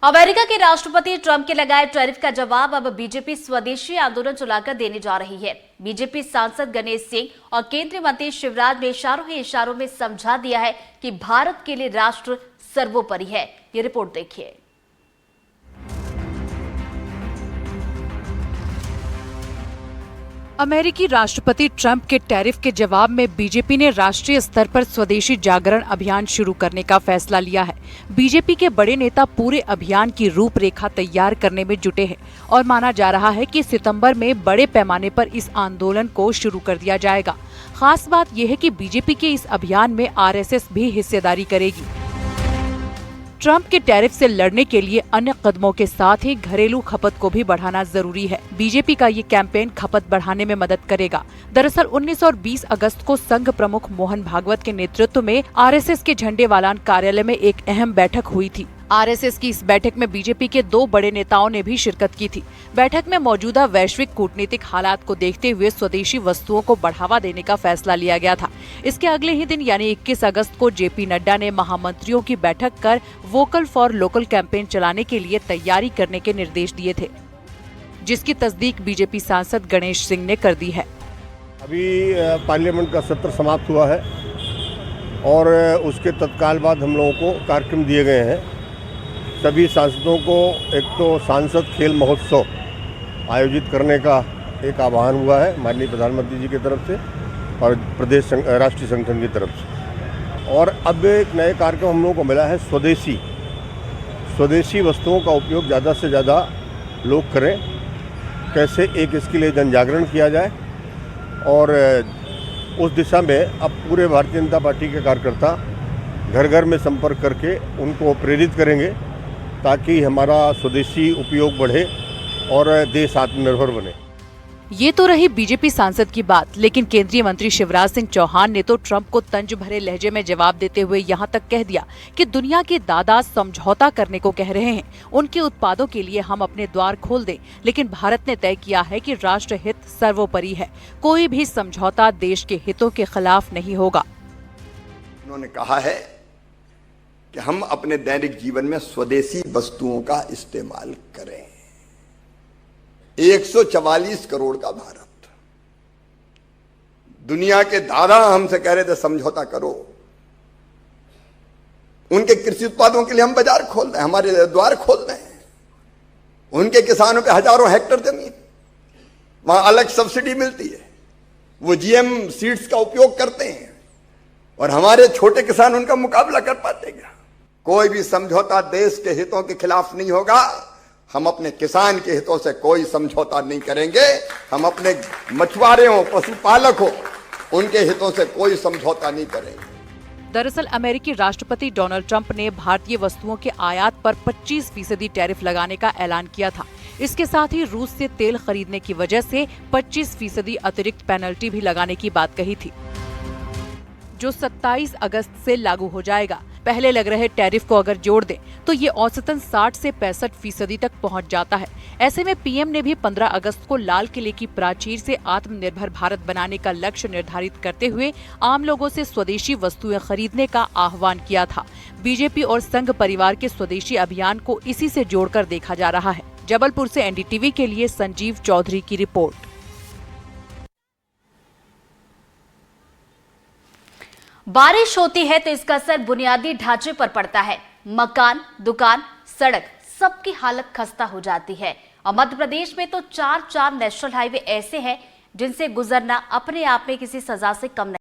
America के राष्ट्रपति Trump के लगाए टैरिफ का जवाब अब बीजेपी स्वदेशी आंदोलन चलाकर देने जा रही है। बीजेपी सांसद गणेश सिंह और केंद्रीय मंत्री शिवराज ने इशारों ही इशारों में समझा दिया है कि भारत के लिए राष्ट्र सर्वोपरि है। ये रिपोर्ट देखिए। अमेरिकी राष्ट्रपति ट्रंप के टैरिफ के जवाब में बीजेपी ने राष्ट्रीय स्तर पर स्वदेशी जागरण अभियान शुरू करने का फैसला लिया है। बीजेपी के बड़े नेता पूरे अभियान की रूपरेखा तैयार करने में जुटे हैं और माना जा रहा है कि सितंबर में बड़े पैमाने पर इस आंदोलन को शुरू कर दिया जाएगा। खास बात यह है कि बीजेपी के इस अभियान में आरएसएस भी हिस्सेदारी करेगी। ट्रंप के टैरिफ से लड़ने के लिए अन्य कदमों के साथ ही घरेलू खपत को भी बढ़ाना जरूरी है। बीजेपी का ये कैंपेन खपत बढ़ाने में मदद करेगा। दरअसल 19 और 20 अगस्त को संघ प्रमुख मोहन भागवत के नेतृत्व में आरएसएस के झंडेवालान कार्यालय में एक अहम बैठक हुई थी। आरएसएस की इस बैठक में बीजेपी के 2 बड़े नेताओं ने भी शिरकत की थी। बैठक में मौजूदा वैश्विक कूटनीतिक हालात को देखते हुए स्वदेशी वस्तुओं को बढ़ावा देने का फैसला लिया गया था। इसके अगले ही दिन यानी 21 अगस्त को जेपी नड्डा ने महामंत्रियों की बैठक कर वोकल फॉर लोकल कैंपेन चलाने के लिए तैयारी करने के निर्देश दिए थे, जिसकी तस्दीक बीजेपी सांसद गणेश सिंह ने कर दी है। अभी पार्लियामेंट का सत्र समाप्त हुआ है और उसके तत्काल बाद हम लोगों को कार्यक्रम दिए गए हैं। सभी सांसदों को एक तो सांसद खेल महोत्सव आयोजित करने का एक आह्वान हुआ है माननीय प्रधानमंत्री जी की तरफ से और राष्ट्रीय संगठन की तरफ से। और अब एक नए कार्यक्रम हम लोगों को मिला है स्वदेशी वस्तुओं का उपयोग ज़्यादा से ज़्यादा लोग करें। कैसे एक इसके लिए जन जागरण किया जाए और उस दिशा में अब पूरे भारतीय जनता पार्टी के कार्यकर्ता घर घर में संपर्क करके उनको प्रेरित करेंगे ताकि हमारा स्वदेशी उपयोग बढ़े और देश आत्मनिर्भर बने। ये तो रही बीजेपी सांसद की बात, लेकिन केंद्रीय मंत्री शिवराज सिंह चौहान ने तो ट्रंप को तंज भरे लहजे में जवाब देते हुए यहाँ तक कह दिया कि दुनिया के दादा समझौता करने को कह रहे हैं। उनके उत्पादों के लिए हम अपने द्वार खोल दें, लेकिन भारत ने तय किया है कि राष्ट्र हित सर्वोपरि है। कोई भी समझौता देश के हितों के खिलाफ नहीं होगा। उन्होंने कहा है कि हम अपने दैनिक जीवन में स्वदेशी वस्तुओं का इस्तेमाल करें। 144 करोड़ का भारत, दुनिया के दादा हमसे कह रहे थे समझौता करो। उनके कृषि उत्पादों के लिए हम बाजार खोल रहे हैं, हमारे द्वार खोल रहे हैं। उनके किसानों पे हजारों हेक्टर जमीन, वहां अलग सब्सिडी मिलती है, वो जीएम सीड्स का उपयोग करते हैं और हमारे छोटे किसान उनका मुकाबला कर पाते क्या? कोई भी समझौता देश के हितों के खिलाफ नहीं होगा। हम अपने किसान के हितों से कोई समझौता नहीं करेंगे। हम अपने मछुआरे हो, पशुपालक हो, उनके हितों से कोई समझौता नहीं करेंगे। दरअसल अमेरिकी राष्ट्रपति डोनाल्ड ट्रंप ने भारतीय वस्तुओं के आयात पर 25% टैरिफ लगाने का ऐलान किया था। इसके साथ ही रूस से तेल खरीदने की वजह से 25% अतिरिक्त पेनल्टी भी लगाने की बात कही थी, जो 27 अगस्त से लागू हो जाएगा। पहले लग रहे टैरिफ को अगर जोड़ दें तो ये औसतन 60 से 65% तक पहुंच जाता है। ऐसे में पीएम ने भी 15 अगस्त को लाल किले की प्राचीर से आत्मनिर्भर भारत बनाने का लक्ष्य निर्धारित करते हुए आम लोगों से स्वदेशी वस्तुएं खरीदने का आह्वान किया था। बीजेपी और संघ परिवार के स्वदेशी अभियान को इसी से जोड़कर देखा जा रहा है। जबलपुर से एनडीटीवी के लिए संजीव चौधरी की रिपोर्ट। बारिश होती है तो इसका असर बुनियादी ढांचे पर पड़ता है। मकान, दुकान, सड़क, सबकी हालत खस्ता हो जाती है। और मध्य प्रदेश में तो 4 नेशनल हाईवे ऐसे हैं जिनसे गुजरना अपने आप में किसी सजा से कम नहीं।